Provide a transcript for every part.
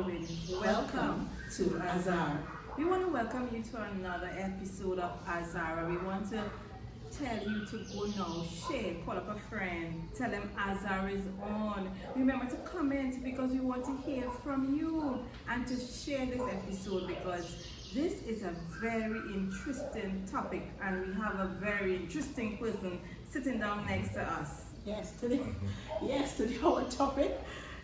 going. Welcome to Azar. We want to welcome you to another episode of Azar. We want to tell you to go now, share, call up a friend, tell them Azar is on. Remember to comment because we want to hear from you and to share this episode because this is a very interesting topic and we have a very interesting person sitting down next to us. Today our topic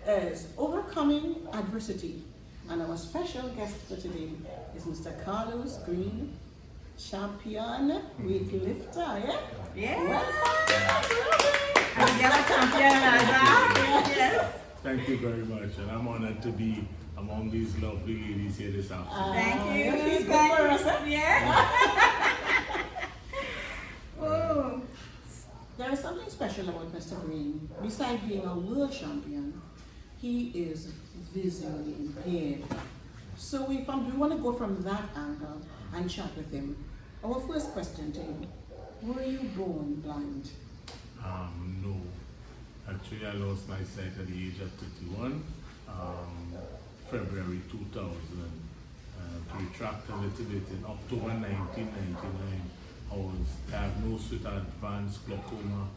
is overcoming adversity, and our special guest for today is Mr. Carlos Greene, champion weightlifter. Thank you very much, and I'm honored to be among these lovely ladies here this afternoon. Thank you. Please go for us. Oh. There is something special about Mr. Greene. Besides being a world champion, he is visually impaired. So we want to go from that angle and chat with him. Our first question to you: were you born blind? No. Actually, I lost my sight at the age of 31, February 2000. To retract a little bit, in October 1999, I was diagnosed with advanced glaucoma,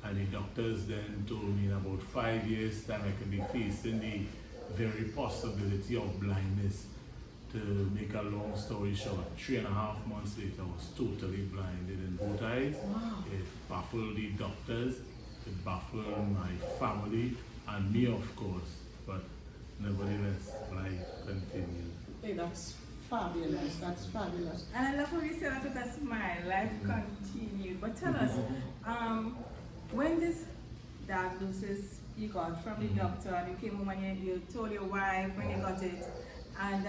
and the doctors then told me in about 5 years' time I could be facing the very possibility of blindness. To make a long story short, 3.5 months later, I was totally blinded in both eyes. Wow. It baffled the doctors, it baffled my family, and me, of course. But nevertheless, life continued. Hey, that's fabulous. That's fabulous. And I love how you say that with a smile, life continued. But tell us, when this diagnosis you got from the doctor and you came home and you told your wife when you got it, and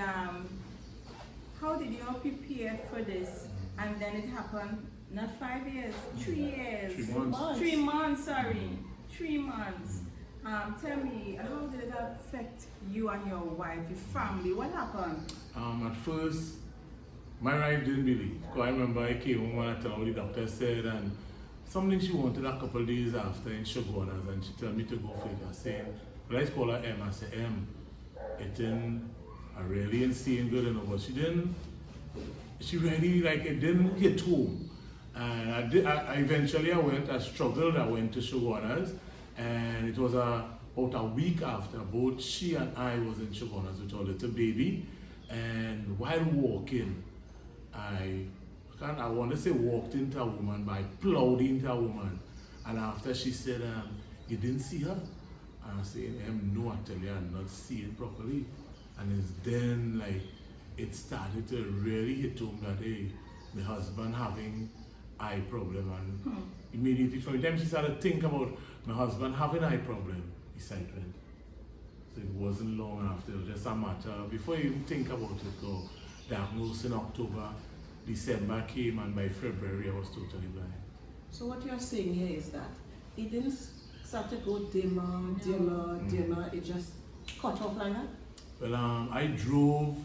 how did you all prepare for this? And then it happened, not 5 years, 3 years. 3 months. 3 months, sorry. 3 months. Tell me, how did it affect you and your wife, your family? What happened? At first, my wife didn't believe. Because I remember I came home and I told her what the doctor said, and something she wanted a couple of days after in Shogunas, and she told me to go for it. I said, well, let's call her M. I said, M, it didn't, I really ain't seeing good enough, but she really, it didn't hit home. And I eventually I struggled, I went to Shogunas, and it was about a week after both she and I was in Shogunas with our little baby. And while walking, I want to say walked into a woman, but I plowed into a woman. And after she said, you didn't see her? And I said, no, I tell you, I'm not seeing properly. And it's then it started to really hit home that, hey, my husband having eye problem. And immediately from the time she started to think about my husband having eye problem, his sight went. So it wasn't long after, it was just a matter, before you even think about it, though, diagnosed in October, December came, and by February I was totally blind. So what you're saying here is that it didn't start to go dimmer, it just cut off like that? Well, I drove,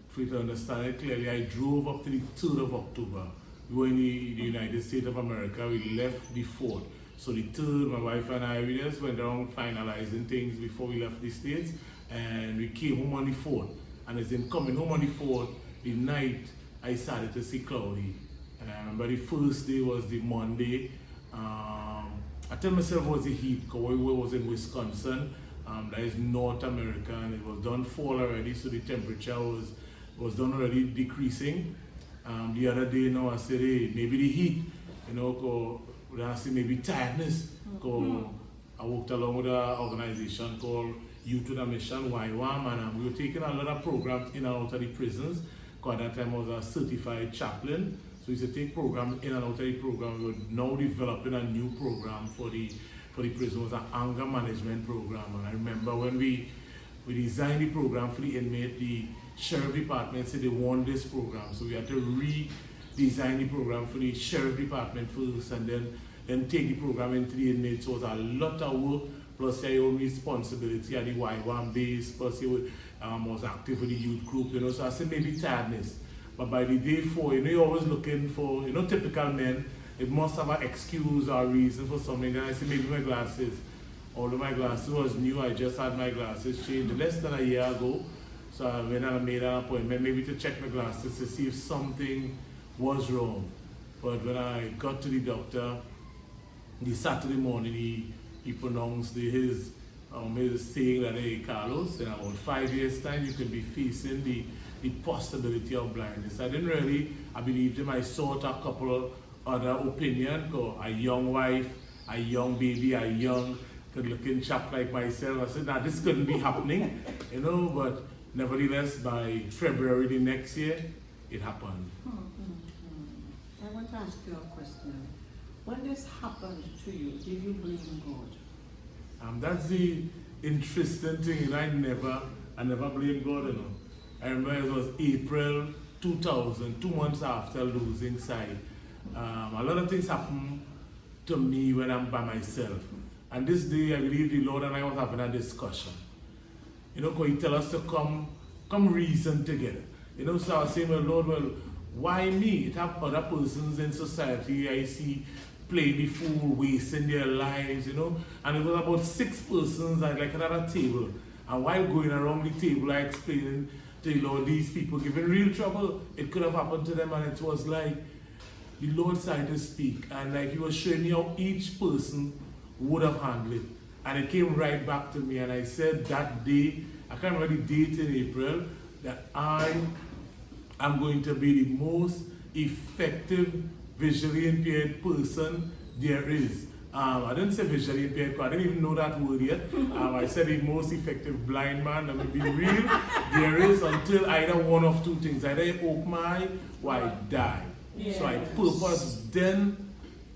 for you to understand it clearly, I drove up to the 3rd of October. We were in the United States of America, we left the 4th. So the 3rd, my wife and I, we just went around finalizing things before we left the States, and we came home on the 4th. And as in coming home on the 4th, the night, I started to see cloudy. But the first day was the Monday. I tell myself it was the heat, because we was in Wisconsin. That is North America, and it was done fall already, so the temperature was done already decreasing. The other day now I said, hey, maybe the heat, I say maybe tiredness. I worked along with an organization called Youth with a Mission, YWAM, and we were taking a lot of programs in and out of the prisons. Because at that time I was a certified chaplain, so we used to take programs in and out of the program. We were now developing a new program for the prison. It was an anger management program, and I remember when we designed the program for the inmate, the sheriff department said they want this program, so we had to redesign the program for the sheriff department first, and then take the program into the inmates. So it was a lot of work, plus your own responsibility at the YWAM base, plus you was active with the youth group, so I said maybe tiredness. But by the day 4, you're always looking for, typical men, it must have an excuse or a reason for something. Then I said maybe my glasses. Although my glasses was new, I just had my glasses changed less than a year ago. So I went and made an appointment maybe to check my glasses to see if something was wrong. But when I got to the doctor, the Saturday morning, he pronounced his saying that, hey, Carlos, in about 5 years' time, you could be facing the possibility of blindness. I believed him. I sought a couple of other opinions, a young wife, a young baby, a young, good-looking chap like myself. I said, nah, this couldn't be happening, but nevertheless, by February the next year, it happened. I want to ask you a question. When this happened to you, did you blame God? That's the interesting thing, I never blame God, I remember it was April 2000, 2 months after losing sight. A lot of things happen to me when I'm by myself. And this day, I believe the Lord and I was having a discussion. Because He tell us to come reason together. So I was saying, well, Lord, why me? It have other persons in society I see playing the fool, wasting their lives, And it was about 6 persons at a table. And while going around the table, I explained to the Lord, these people giving real trouble. It could have happened to them, and it was like the Lord started to speak, and He was showing me how each person would have handled it. And it came right back to me, and I said that day, I can't remember the date in April, that I am going to be the most effective visually impaired person there is. I didn't say visually impaired because I didn't even know that word yet. I said the most effective blind man. Let me be real. There is until either one of 2 things. Either I open my eye or I die. Yes. So I purpose then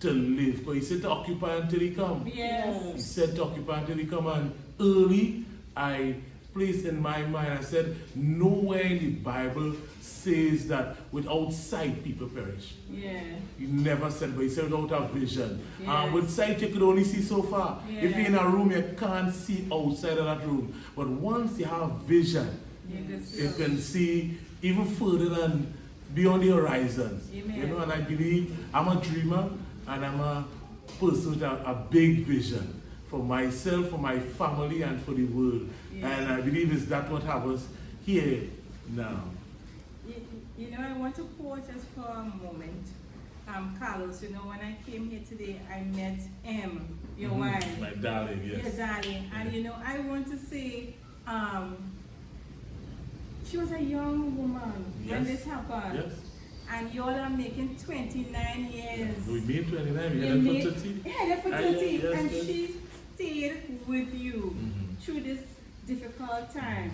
to live. Because He said to occupy until He come. Yes. He said to occupy until He come. And early I placed in my mind, I said, nowhere in the Bible says that without sight people perish. Yeah. He never said, but He said without a vision. Yes. With sight you could only see so far. Yeah. If you're in a room, you can't see outside of that room. But once you have vision, you can see even further than beyond the horizons. Amen. And I believe I'm a dreamer and I'm a person with a big vision for myself, for my family, and for the world. Yeah. And I believe it's that what happens here now. I want to pause just for a moment. Carlos, when I came here today, I met M, your wife. My darling, yes. Your darling. And I want to say, she was a young woman when this happened. Yes. And you all are making 29 years. Yes. We made 29, we had her for 30. Yeah, for 30. Yes, and yes. she stayed with you through this difficult time.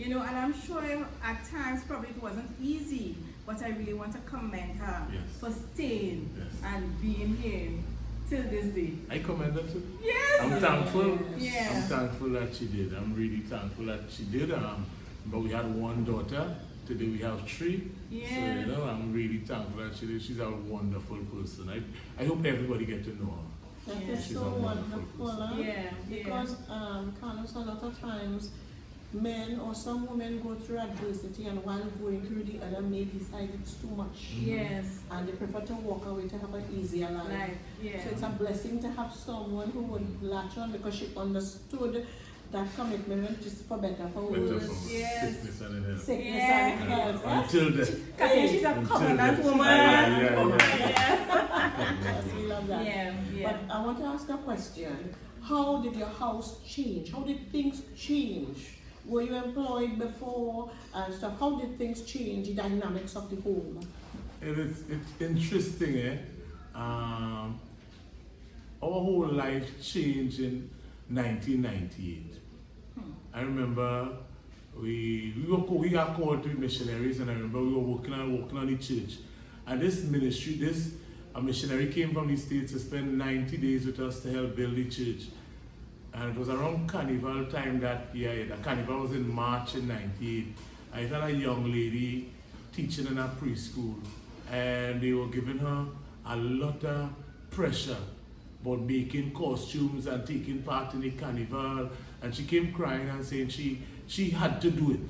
And I'm sure at times probably it wasn't easy, but I really want to commend her for staying and being here till this day. I commend her too. Yes! I'm thankful. Yeah. I'm thankful that she did. I'm really thankful that she did. But we had 1 daughter. Today we have 3. Yeah. So, I'm really thankful that she did. She's a wonderful person. I hope everybody get to know her. That is so wonderful. Huh? Yeah. Because, Carlos, a lot of times, men or some women go through adversity, and while going through, the other may decide it's too much. Yes. And they prefer to walk away to have an easier life. Yeah. So it's a blessing to have someone who would latch on because she understood that commitment just for better, for worse. Yes. Sickness and health. Sickness and health. Until death. She's a covenant woman. Yes, we love that. Yeah. But I want to ask a question. How did your house change? How did things change? Were you employed before and stuff? How did things change, the dynamics of the home? It's interesting, Our whole life changed in 1998. I remember we got called to be missionaries, and I remember we were working on the church. And this ministry, a missionary came from the States to spend 90 days with us to help build the church. And it was around Carnival time that year. The Carnival was in March in 98. I had a young lady teaching in a preschool, and they were giving her a lot of pressure about making costumes and taking part in the Carnival. And she came crying and saying she had to do it,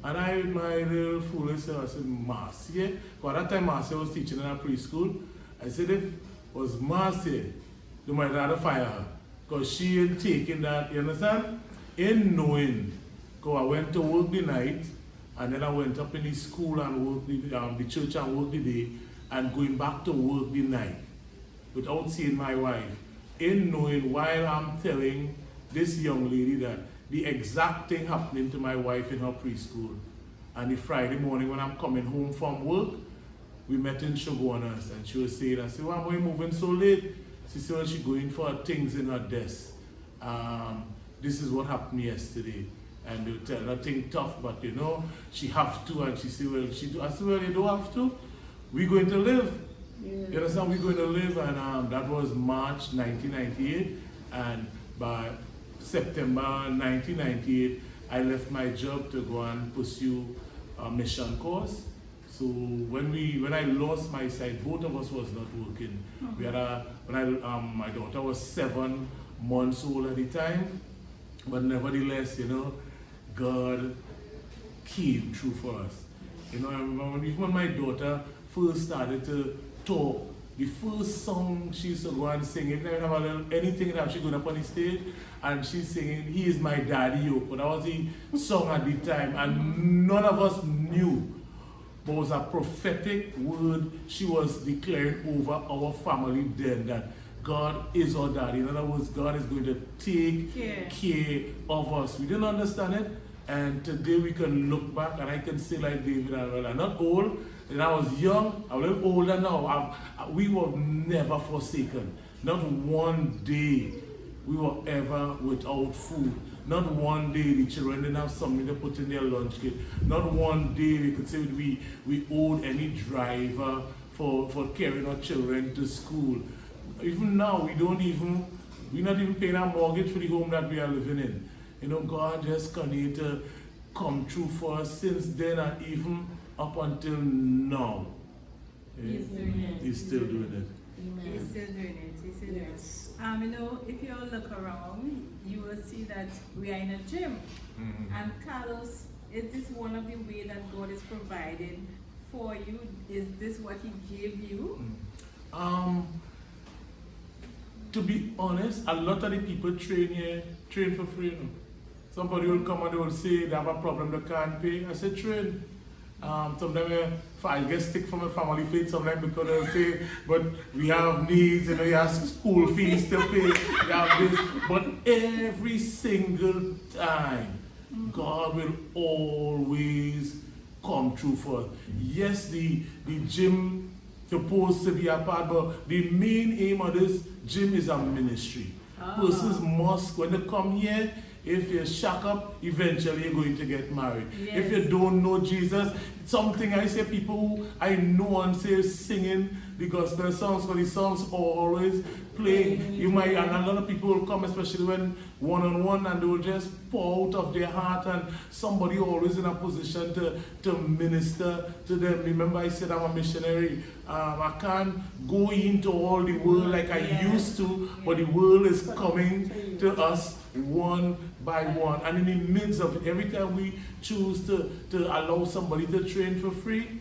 And I, with my little foolish self, I said, Marcia. Because at that time, Marcia was teaching in a preschool. I said, if it was Marcia, they might rather fire her. Because she ain't taking that, you understand? In knowing, because I went to work the night, and then I went up in the school and work the church and work the day, and going back to work the night, without seeing my wife. In knowing, while I'm telling this young lady that the exact thing happening to my wife in her preschool. And the Friday morning when I'm coming home from work, we met in Shogunas, and she was saying, I said, why are you moving so late? She said, well, she's going for things in her desk. This is what happened yesterday. And they tell her thing tough, but you know, she have to. And she said, well, she do. I said, well, you don't have to. We're going to live. Yeah. You understand? We're going to live. And that was March 1998. And by September 1998, I left my job to go and pursue a mission course. So when I lost my sight, both of us was not working. We had my daughter was 7 months old at the time, but nevertheless, you know, God came through for us. You know, I remember even when my daughter first started to talk, the first song she used to go and sing, if I have anything that she going up on the stage, and she's singing, "He is my daddy," but that was the song at the time, and none of us knew. But it was a prophetic word she was declaring over our family then, that God is our daddy. In other words, God is going to take care of us. We didn't understand it, and today we can look back and I can say like David, I'm not old, and I was young, I'm a little older now. We were never forsaken. Not one day we were ever without food. Not one day the children didn't have something to put in their lunch kit. Not one day we could say we owed any driver for carrying our children to school. Even now, we're not even paying our mortgage for the home that we are living in. You know, God just continued to come through for us since then and even up until now. He's doing it. He's still doing it. Amen. He's still doing it. He's still doing it. You know, if you look around, you will see that we are in a gym. Mm-hmm. And Carlos, is this one of the ways that God is providing for you? Is this what He gave you? To be honest, a lot of the people train for free. You know? Somebody will come and they will say they have a problem they can't pay. I say train. Sometimes I get stick from a family faith sometimes because they'll say, but we have needs, you know, you have school fees to pay, you have this. But every single time, God will always come through for us. Yes, the gym supposed to be a part, but the main aim of this gym is a ministry. Persons must, when they come here, if you shack up, eventually you're going to get married. Yes. If you don't know Jesus, something I say, people who I know and say singing the gospel songs, for the songs are always playing. You might, and a lot of people will come, especially when one-on-one, and they will just pour out of their heart, and somebody always in a position to minister to them. Remember I said I'm a missionary. I can't go into all the world like I used to, but the world is coming to us one by one. And in the midst of it, every time we choose to allow somebody to train for free,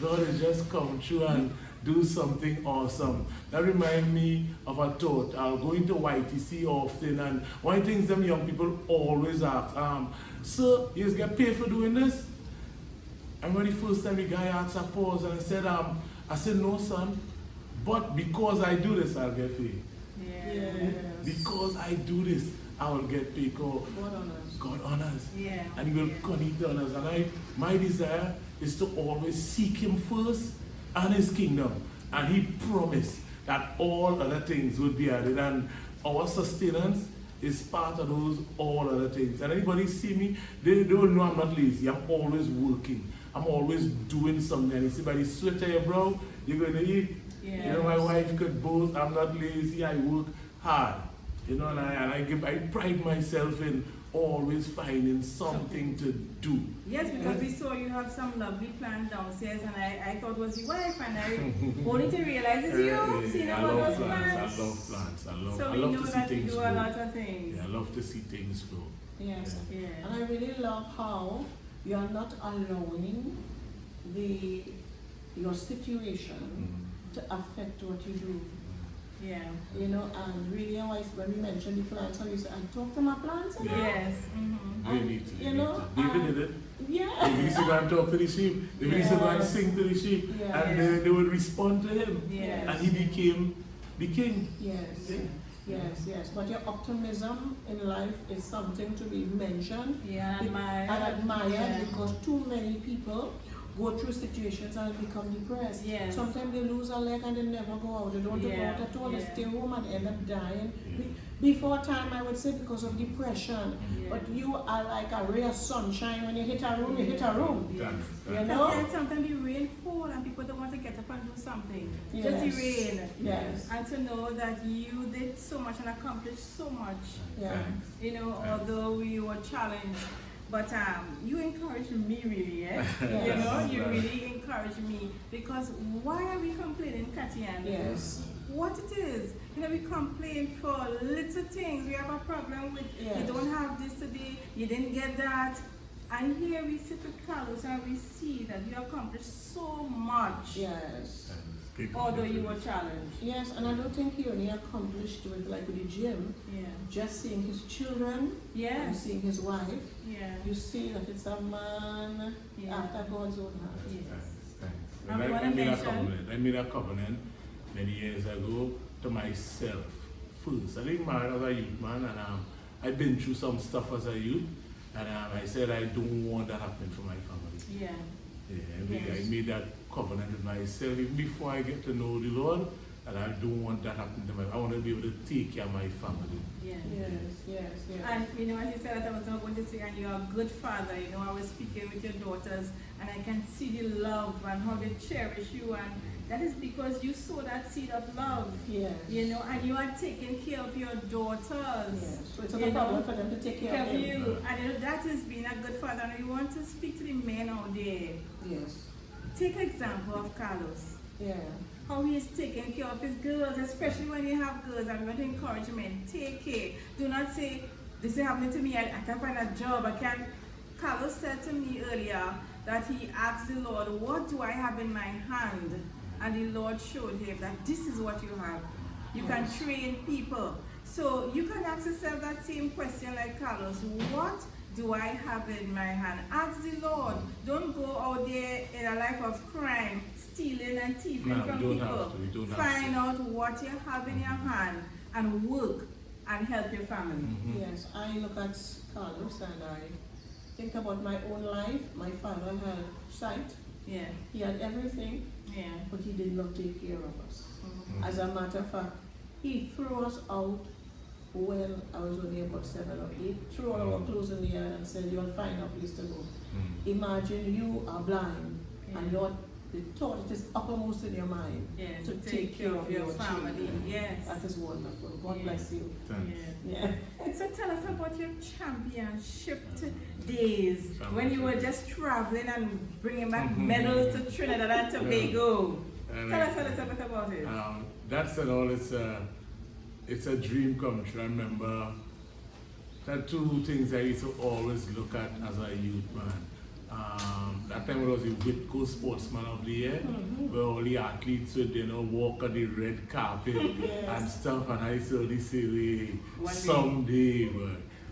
God has just come through and do something awesome. That reminds me of a thought. I'll go into YTC often, and one of the things them young people always ask, "Sir, you guys get paid for doing this?" And when the first time the guy asked, I paused and I said, "No, son, but because I do this, I'll get paid." Yes. Because I do this, I will get paid. God honors. God honors. Yeah. And He will continue to honor us. And my desire is to always seek Him first and His kingdom. And He promised that all other things would be added. And our sustenance is part of those all other things. And anybody see me, they don't know I'm not lazy. I'm always working. I'm always doing something. And you see by the sweat of your brow, you're going to eat. Yes. You know, my wife could boast, I'm not lazy, I work hard. You know, and I pride myself in always finding something to do. Yes, because we saw you have some lovely plants downstairs, and I thought it was your wife, and I only to realize it's you. Seeing all those plants. I love plants. I love to see things grow. A lot of things. Yeah, I love to see things grow. Yes. Yeah. And I really love how you are not allowing your situation to affect what you do. Yeah. You know, and really, when we mentioned the plants, how you say, I talk to my plants. You know? Yes. Mm-hmm. We need to. You know, David did it. Yeah. They used to go and talk to the sheep. They used to go and sing to the sheep. Yeah. And they would respond to him. Yes. And he became the king. Yes. Yeah. Yes. But your optimism in life is something to be mentioned. Yeah, admired. And admired Yeah. because too many people go through situations and become depressed. Yes. Sometimes they lose a leg and they never go out. They don't go Yeah. out at all. They Yeah. stay home and end up dying. Yeah. Before time, I would say, because of depression. Yeah. But you are like a ray of sunshine. When you hit a room, you hit a room. Yeah. You know? And sometimes the rain fall and people don't want to get up and do something. Just the Yes. rain. Yes. And to know that you did so much and accomplished so much. Yeah. You know, although we were challenged. But you encourage me really, eh? Yes. You know, you really encourage me because why are we complaining, Katian? Yes. What it is, you know, we complain for little things. We have a problem with Yes. you don't have this today, you didn't get that, and here we sit with Carlos and we see that you accomplished so much, Yes. although you were challenged. Yes, and I don't think he only accomplished with like with the gym. Yeah. Just seeing his children and Yes. seeing his wife, Yeah. you see that it's a man Yeah. after God's own heart. And we wanna I made a mention- covenant. I made a covenant many years ago to myself first. I think man, as a youth man, and I've been through some stuff as a youth, and I said I don't want that happening for my family. Yeah. Yeah, Yes. I made that covenant with myself even before I get to know the Lord, and I don't want that happening to my. I want to be able to take care of my family. Yeah. Yes. And you know, as you said that I was not going to say, and you're a good father, you know, I was speaking with your daughters and I can see the love and how they cherish you, and that is because you sow that seed of love, Yes. you know, and you are taking care of your daughters. Yes. So it's not You a problem know, for them to take care Care of of him. you, and you know, that is being a good father. And we want to speak to the men out there. Yes. Take example of Carlos. Yeah. How he is taking care of his girls, especially when you have girls, and we want to encourage men, take care. Do not say, this is happening to me, I can't find a job, I can't. Carlos said to me earlier that he asked the Lord, what do I have in my hand? And the Lord showed him that this is what you have. You can train people. So you can ask yourself that same question like Carlos, what do I have in my hand? Ask the Lord. Don't go out there in a life of crime, stealing and thieving No, from you don't people. have to, you don't have Find out what you have in your hand and work and help your family. Yes. I look at Carlos and I think about my own life. My father had sight. Yeah, He had everything, yeah. but he did not take care of us. Mhm. As a matter of fact, he threw us out when I was only about 7 or 8. Threw all our clothes in the air and said, you'll find a place to go. Imagine you are blind and the thought is uppermost in your mind Yeah, to take care of your family. children. Yes. That is wonderful. God Yeah. bless you. Thanks. Yeah. Yeah. So tell us about your championship days when you were just traveling and bringing back medals to Trinidad and Tobago. And Tell us a little bit about it. That's and all. It's a dream come true. I remember there are two things I used to always look at as a youth man. That time it was the Whitco Sportsman of the Year, where all the athletes would, walk on the red carpet and stuff. And I used to always say,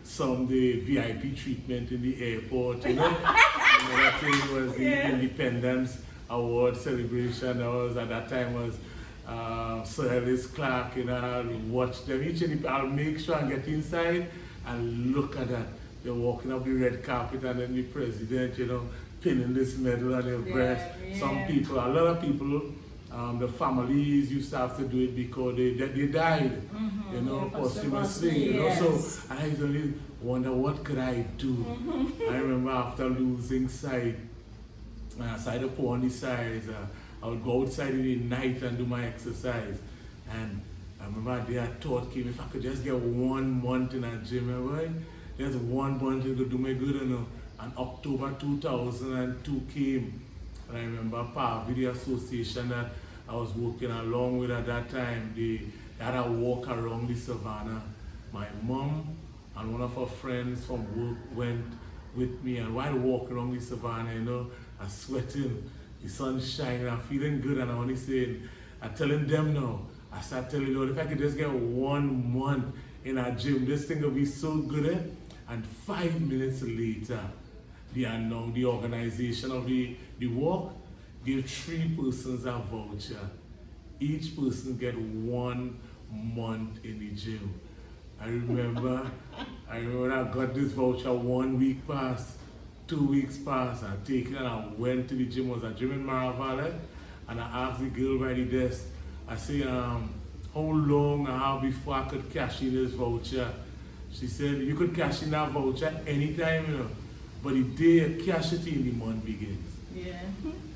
someday VIP treatment in the airport, That thing was the Independence Award celebration. At that time was Sir Ellis Clark, I'll watch them each and I'll make sure and get inside and look at that. They're walking up the red carpet and then the president, pinning this medal on their breast. Some people, a lot of people, the families used to have to do it because they died, posthumously, So, and I used to wonder what could I do. I remember after losing sight, sight upon the sides, I would go outside in the night and do my exercise. And I remember a day I thought came, if I could just get 1 month in a gym, just 1 month it would do me good, And October 2002 came, and I remember Power Video Association that I was working along with at that time. They had a walk around the savannah. My mom and one of her friends from work went with me, and while walking around the savannah, I'm sweating, the sun shining, I'm feeling good, and I'm telling them now, I started telling Lord, if I could just get 1 month in a gym, this thing will be so good. And 5 minutes later, the organization of the walk gave 3 persons a voucher. Each person get 1 month in the gym. I remember when I got this voucher, 1 week passed, 2 weeks passed, I take it and I went to the gym. It was a gym in Maravala, and I asked the girl by the desk, I say, how long and how before I could cash in this voucher? She said, you could cash in that voucher anytime, you know, but the day you cash it in, the month begins. Yeah.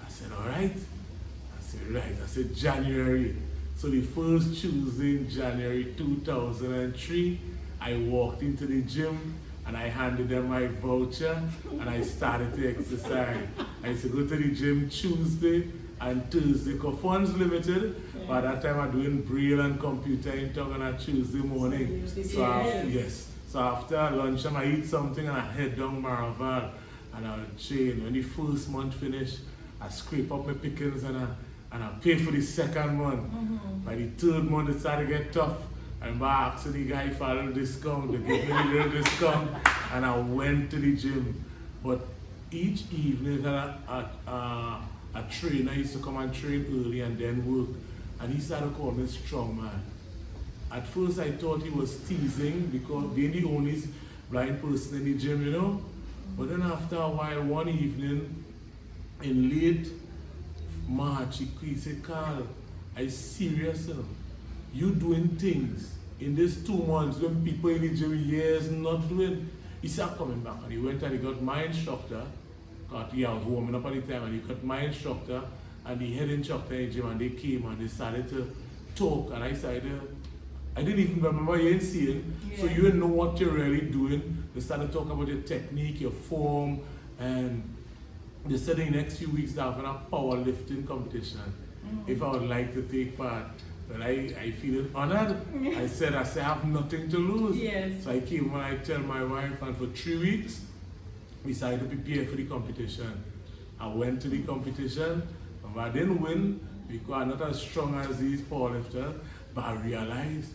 I said, all right. I said, right. I said, January. So the first Tuesday in January 2003, I walked into the gym and I handed them my voucher and I started to exercise. I used to go to the gym Tuesday and Thursday, because funds limited. Yeah. By that time I'm doing braille and computer in town on a Tuesday morning. So after lunch I eat something and I head down Maraval and I train. When the first month finished, I scrape up my pickings and I pay for the second month. By the third month it started to get tough. I remember asking the guy for a little discount, they gave me a little discount, and I went to the gym. But each evening a trainer used to come and train early and then work. And he started to call me strong man. At first I thought he was teasing because being the only blind person in the gym, you know. But then after a while, one evening in late March, he said, Carl, I'm serious, you know. You doing things in these 2 months when people in the gym years not doing. He started coming back and he went and he got my instructor. I was warming up at the time, and he got my instructor and the head instructor in the gym, and they came and they started to talk, and I didn't even remember you saying, so you didn't know what you're really doing. They started talking about your technique, your form, and they said in the next few weeks they're having a powerlifting competition. If I would like to take part. But I feel honored. I said I have nothing to lose. Yes. So I came when I tell my wife, and for 3 weeks, we decided to prepare for the competition. I went to the competition, but I didn't win because I'm not as strong as these powerlifters, but I realized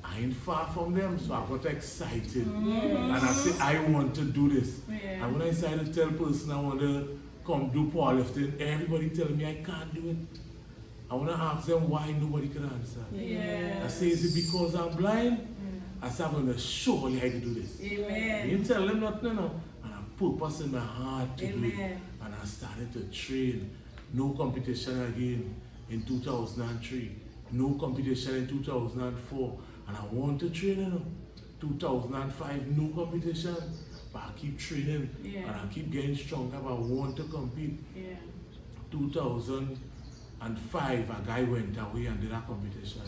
I ain't far from them, so I got excited. And I said, I want to do this. Yeah. And when I decided to tell a person I want to come do powerlifting, everybody telling me I can't do it. I want to ask them why nobody can answer. Yeah. I say, is it because I'm blind? I said, I'm going to show you how to do this. Amen. You didn't tell them nothing, you know. And I purpose in my heart to do it. Amen. And I started to train. No competition again in 2003. No competition in 2004. And I want to train, you know. 2005, no competition. But I keep training. Yeah. And I keep getting stronger, but I want to compete. Yeah. 2005, a guy went away and did a competition.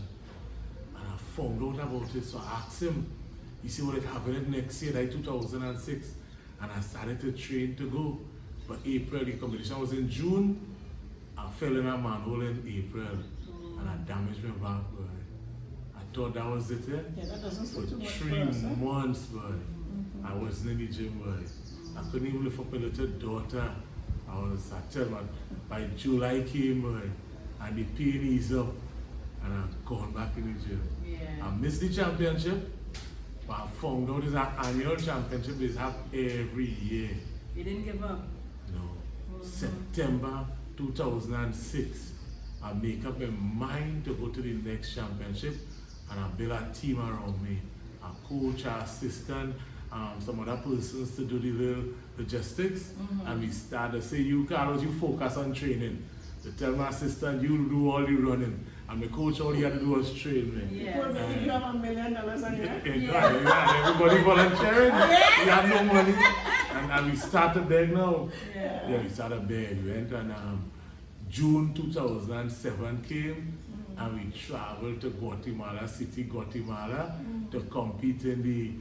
And I found out about it, so I asked him. He said, well, it's happening next year, like 2006. And I started to train to go. But April, the competition was in June. I fell in a manhole in April. And I damaged my back, boy. I thought that was it, eh? Yeah, that doesn't For say too much 3 for us, eh? months, boy. I wasn't in the gym, boy. I couldn't even lift up my little daughter. I tell her, by July came, boy, and the pain eased up, and I've gone back in the gym. Yeah. I missed the championship, but I found out it's an annual championship they have every year. You didn't give up? No. September 2006, I make up my mind to go to the next championship, and I build a team around me. A coach, an assistant, some other persons to do the little logistics, and we start to say, you Carlos, you focus on training. To tell my assistant, you do all the running, and my coach, all he had to do was train me. Yeah. Poor baby, you have $1 million on you. Yeah. Everybody volunteering, we had no money, and we started beg now. Yeah. We started beg. We went and June 2007 came, and we traveled to Guatemala City, Guatemala, to compete in the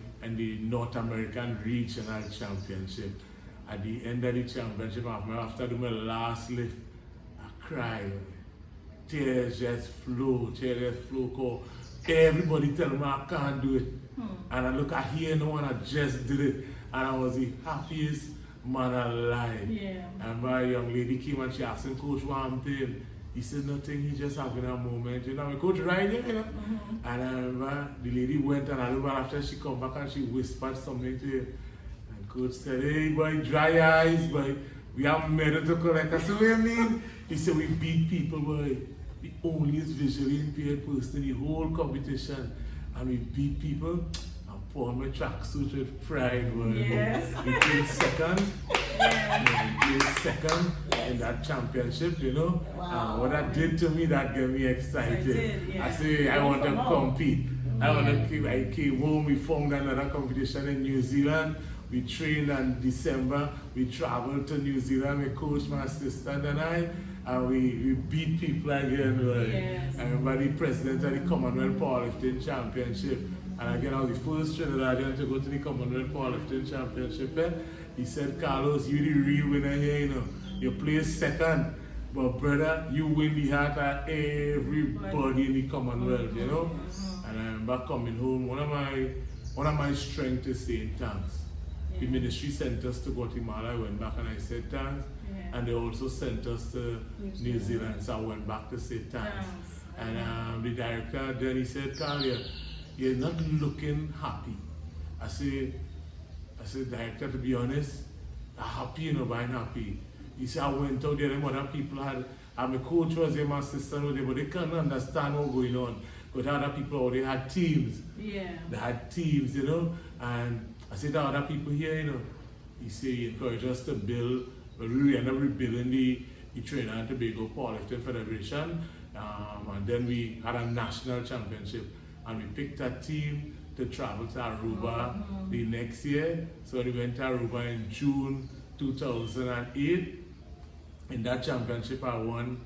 North American Regional Championship. At the end of the championship, after doing my last lift, I cried. Tears just flow, cause everybody tell me I can't do it. And I look at here now and I just did it. And I was the happiest man alive. Yeah. And my young lady came and she asked him, Coach, one thing. He said nothing, he just having a moment, you know. We coach right there, you know. And I remember the lady went and I remember after she come back and she whispered something to him. And coach said, hey boy, dry your eyes, boy. We have medal to collect. I said, what do you mean? He said, we beat people, boy. The only visually impaired person in the whole competition. And we beat people. And put on my tracksuit with pride, boy. Yes. We came second. Yes. We came second in that championship, you know. Wow. What that did to me, that got me excited. Excited, yeah. I say, I want to compete. I came home, we formed another competition in New Zealand. We trained in December. We traveled to New Zealand. My coach, my assistant, and I. And we beat people again. Yes. I remember the president of the Commonwealth Powerlifting Championship. And again, I was the first Trinidadian to go to the Commonwealth Powerlifting Championship. He said, Carlos, you're the real winner here, you know. You placed second. But brother, you win the heart of everybody in the Commonwealth, you know. And I remember coming home. One of my strengths is saying thanks. The ministry sent us to Guatemala. I went back and I said thanks. Yeah. And they also sent us to New Zealand. So I went back to say thanks. And the director then he said, Carl, you're not looking happy. I said, director, to be honest, I'm happy, you know, but I'm happy. He said, I went out there and other people had, and my coach was there, my assistant was there, but they couldn't understand what was going on. But other people, they had teams. Yeah. They had teams, you know. And I said to other people here, you know, he said he encouraged us to build, but we ended up rebuilding the Trinidad and Tobago Powerlifting Federation. And then we had a national championship. And we picked a team to travel to Aruba the next year. So we went to Aruba in June 2008. In that championship, I won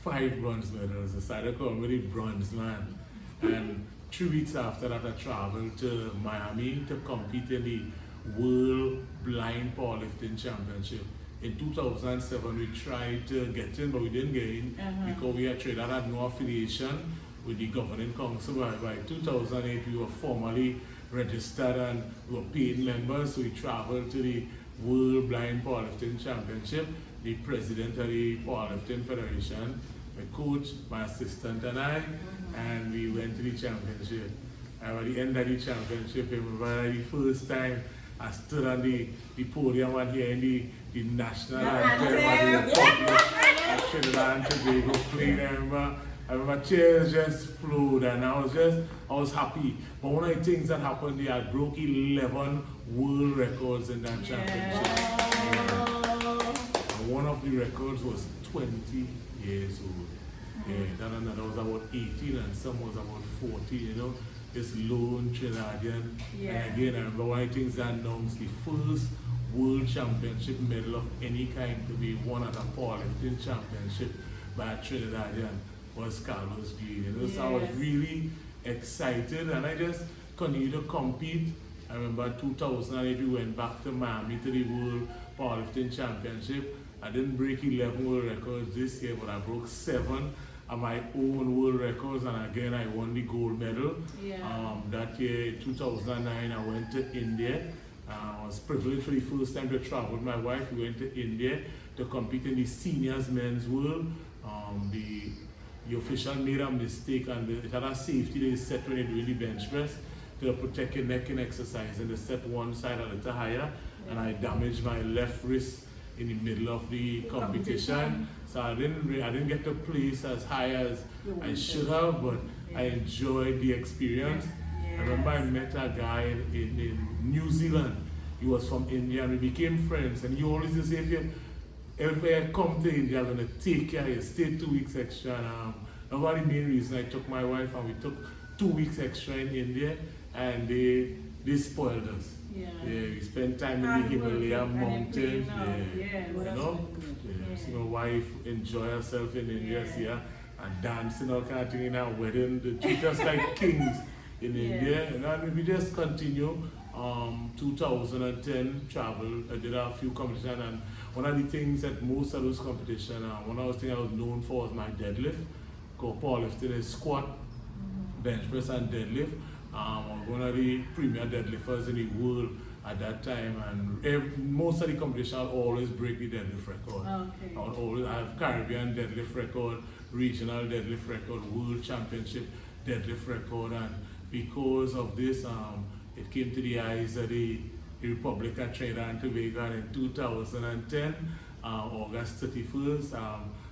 5 bronze medals. I started calling me the bronze man. And 3 weeks after that, I traveled to Miami to compete in the World Blind Powerlifting Championship. In 2007, we tried to get in, but we didn't get in because we had no affiliation with the governing council. By 2008, we were formally registered and we were paid members. So we traveled to the World Blind Powerlifting Championship. The president of the Powerlifting Federation, my coach, my assistant, and I, and we went to the championship. And at the end of the championship, I remember the first time I stood on the podium and hearing the national anthem of Trinidad and Tobago playing. I remember tears just flowed and I was happy. But one of the things that happened, I broke 11 world records in that championship. One of the records was 20 years old. That was about 18 and some was about 40, you know. This lone Trinidadian. And again, I remember one of the things that announced the first world championship medal of any kind to be won at a powerlifting championship by a Trinidadian was Carlos Greene. You know? So I was really excited and I just continued to compete. I remember 2008 we went back to Miami to the World Powerlifting Championship. I didn't break 11 world records this year, but I broke 7 of my own world records, and again I won the gold medal. That year, 2009, I went to India. I was privileged for the first time to travel with my wife. We went to India to compete in the seniors men's world. The official made a mistake, and it had a safety they set when you're doing the bench press to protect your neck in exercise, and they set one side a little higher, and I damaged my left wrist in the middle of the competition. So I didn't get to place as high as I should have, but I enjoyed the experience. I remember I met a guy in New Zealand. He was from India and we became friends, and he always used to say, if I come to India, I'm going to take care of you, stay 2 weeks extra. And that was the main reason I took my wife and we took 2 weeks extra in India, and they spoiled us. We spent time in the Himalayan mountains. So my wife enjoy herself in India, see her, and dancing, all kind of thing in our wedding. They treat us like kings in India. And we just continue. 2010 travel, I did a few competitions, and one of the things at most of those competitions, one of the things I was known for was my deadlift. Called powerlifting is squat, bench press and deadlift. I was one of the premier deadlifters in the world at that time, and most of the competition I'll always break the deadlift record. Okay. I have Caribbean deadlift record, regional deadlift record, world championship deadlift record, and because of this, it came to the eyes of the Republic of Trinidad and Tobago, and in 2010, August 31st,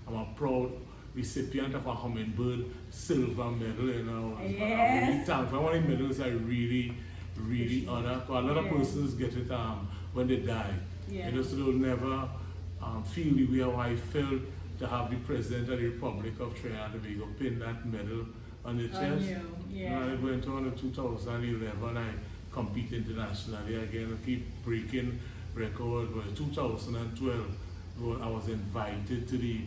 I'm a proud recipient of a Hummingbird silver medal. You know, I'm really thankful. One of the medals I really honor. A lot of persons get it when they die. Yeah. You know, so they'll never feel the way how I felt to have the President of the Republic of Trinidad and Tobago pin that medal on the chest. Yeah. You know, I went on in 2011, I compete internationally again, I keep breaking records. Well, 2012, I was invited to the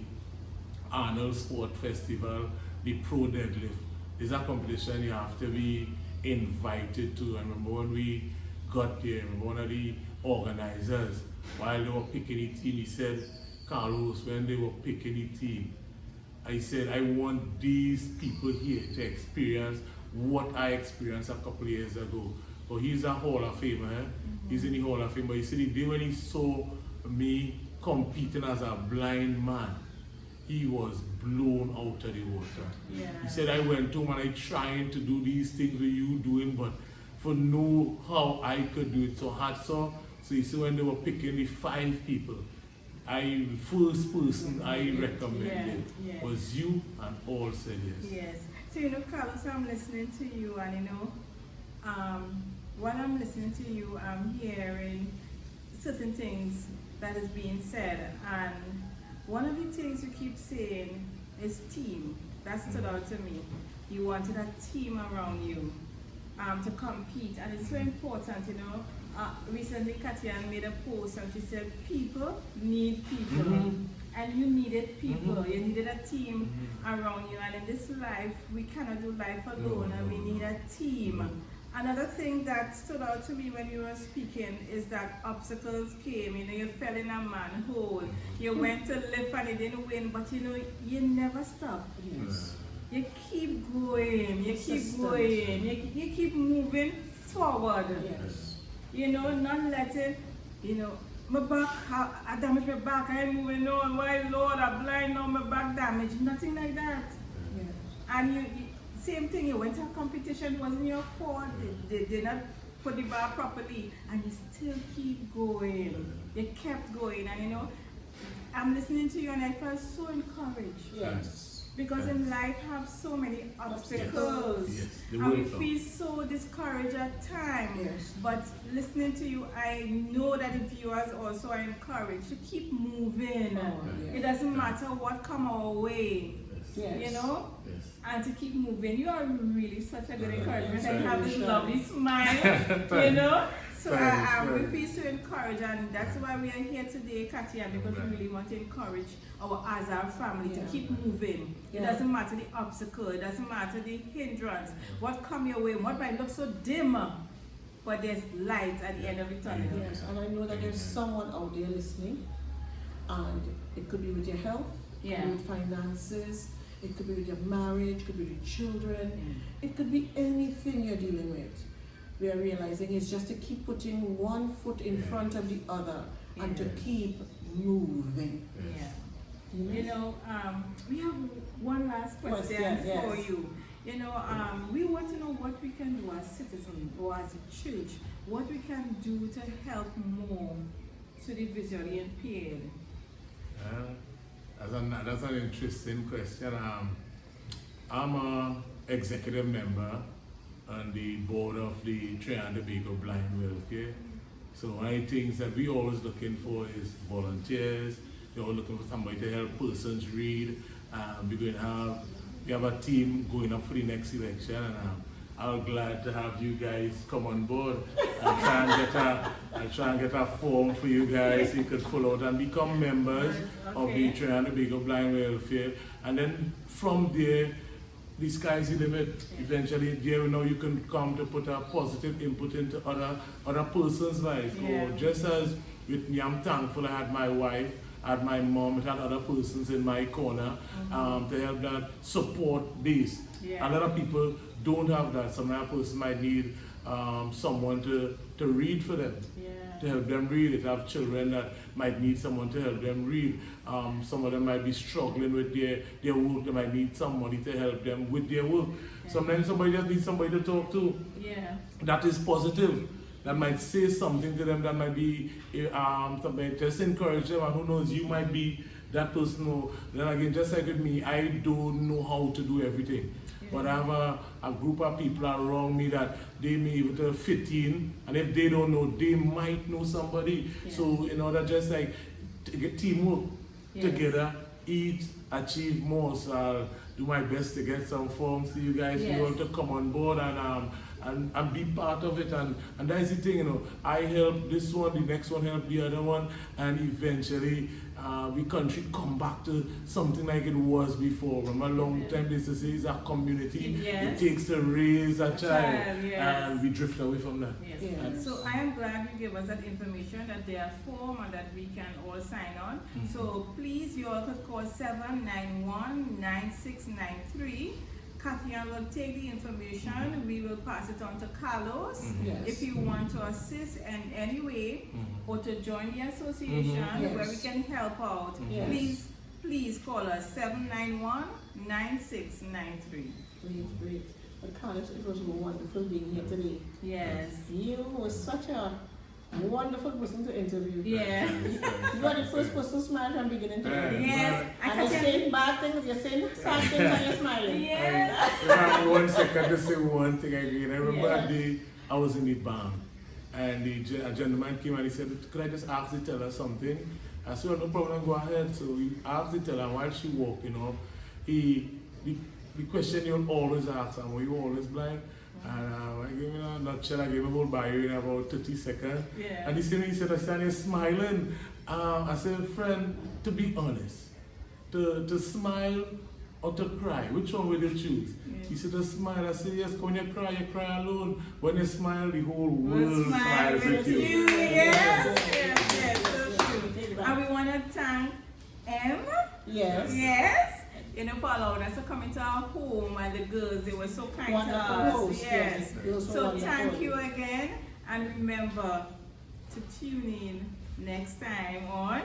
Arnold Sport Festival, the Pro Deadlift. It's a competition you have to be invited to. I remember when we got there, one of the organizers, while they were picking the team, he said, Carlos, when they were picking the team, I said, I want these people here to experience what I experienced a couple of years ago. So he's a Hall of Famer, eh? He's in the Hall of Fame, but he said the day when he saw me competing as a blind man, he was blown out of the water. Yeah. He said, I went home and I trying to do these things with you doing, but for know how I could do it. So hats off. So you see, when they were picking the 5 people, the first person I recommended was you, and all said yes. Yes. So, you know, Carlos, I'm listening to you, and you know, while I'm listening to you, I'm hearing certain things that is being said, and one of the things you keep saying is team. That stood out to me. You wanted a team around you to compete, and it's so important, you know. Recently, Katia made a post and she said, people need people. And you needed people, you needed a team around you. And in this life, we cannot do life alone, and we need a team. Another thing that stood out to me when you were speaking is that obstacles came. You know, you fell in a manhole, you went to lift and you didn't win, but you know, you never stop. Yes. You keep going, you keep going, you keep moving forward. Yes. You know, not letting, you know, my back, I damaged my back, I ain't moving on, why Lord, I'm blind now, my back damaged, nothing like that. Yes. And you same thing, you went to a competition, it wasn't your fault, they did not put the bar properly, and you still keep going. You kept going, and you know, I'm listening to you and I felt so encouraged. Yes. Because in life have so many obstacles. Yes. And we feel so discouraged at times. Yes. But listening to you, I know that the viewers also are encouraged to keep moving. It doesn't matter what come our way. Yes. You know? Yes. And to keep moving. You are really such a good encouragement. Yes, And you have this sure. lovely smile, you know? So Thanks, we feel so encouraged, and that's why we are here today, Katia, because we really want to encourage our Azar family to keep moving. It doesn't matter the obstacle, it doesn't matter the hindrance, what come your way, what might look so dim, but there's light at the end of the tunnel. Yes, and I know that there's someone out there listening, and it could be with your health, it could be with finances, it could be with your marriage, it could be with children, it could be anything you're dealing with. We are realizing it's just to keep putting one foot in front of the other and to keep moving. Yeah. You know, we have one last question for you. You know, we want to know what we can do as citizens or as a church, what we can do to help more to the visually impaired. That's an interesting question. I'm an executive member on the board of the Trinidad and Tobago Blind Welfare. So one of the things that we always looking for is volunteers. We're always looking for somebody to help persons read. We have a team going up for the next election, and I'm glad to have you guys come on board. I'll try and get a form for you guys so you could fill out and become members of the Trinidad and Tobago Blind Welfare. And then from there, the sky's the limit. Eventually, there you can come to put a positive input into other person's life. Or just as with me, I'm thankful I had my wife, I had my mom, I had other persons in my corner to help that support base. A lot of people don't have that. Some other person might need someone to to read for them. Yeah. To help them read. If they have children that might need someone to help them read. Some of them might be struggling with their work. They might need somebody to help them with their work. Yeah. Sometimes somebody just needs somebody to talk to. Yeah. That is positive. That might say something to them. That might be somebody just encourage them. And who knows, you might be that person who, then again, just like with me, I don't know how to do everything. Yeah. But I have a group of people around me that they may be able to fit in, and if they don't know, they might know somebody. Yeah. So in order just like to get teamwork together, eat, achieve more. So I'll do my best to get some forms to you guys. Yes. You want to come on board and be part of it, and that's the thing, you know. I help this one, the next one help the other one, and eventually we country come back to something like it was before. From a long time, this is a community. Yes. It takes to raise a child, Yes. and we drift away from that. Yes. Yes. So I am glad you gave us that information, that there are form and that we can all sign on. So please, you all could call 791-9693. Catherine will take the information. We will pass it on to Carlos. Yes. If you want to assist in any way or to join the association Yes. where we can help out, Yes. please call us 791-9693. Great. But Carlos, it was wonderful being here today. Yes. You were such a wonderful person to interview. Yeah. You are the first person to smile from beginning to end. Yes. And you're saying bad things, you're saying sad things, and you're smiling. Yes. I 1 second to say one thing again. I remember Yes. a day I was in the bank, and a gentleman came and he said, "Could I just ask the teller something?" I said, "Oh, no problem, go ahead." So we asked the teller, while she walked, you know, the question you'll always ask, were you always blind? And I gave him a nutshell, I gave him a whole bio in about 30 seconds. Yeah. And he said, I stand here smiling. I said, "Friend, to be honest, to smile or to cry, which one will you choose?" Yeah. He said, "To smile." I said, "Yes, when you cry alone. When you smile, the whole world smiles with you." Yes, so true. And we want to thank M. Yes. Yes. You know, for allowing us to come into our home, and the girls, they were so kind Wonderful to us. host, Yes. Girls were So wonderful. thank you again, and remember to tune in next time on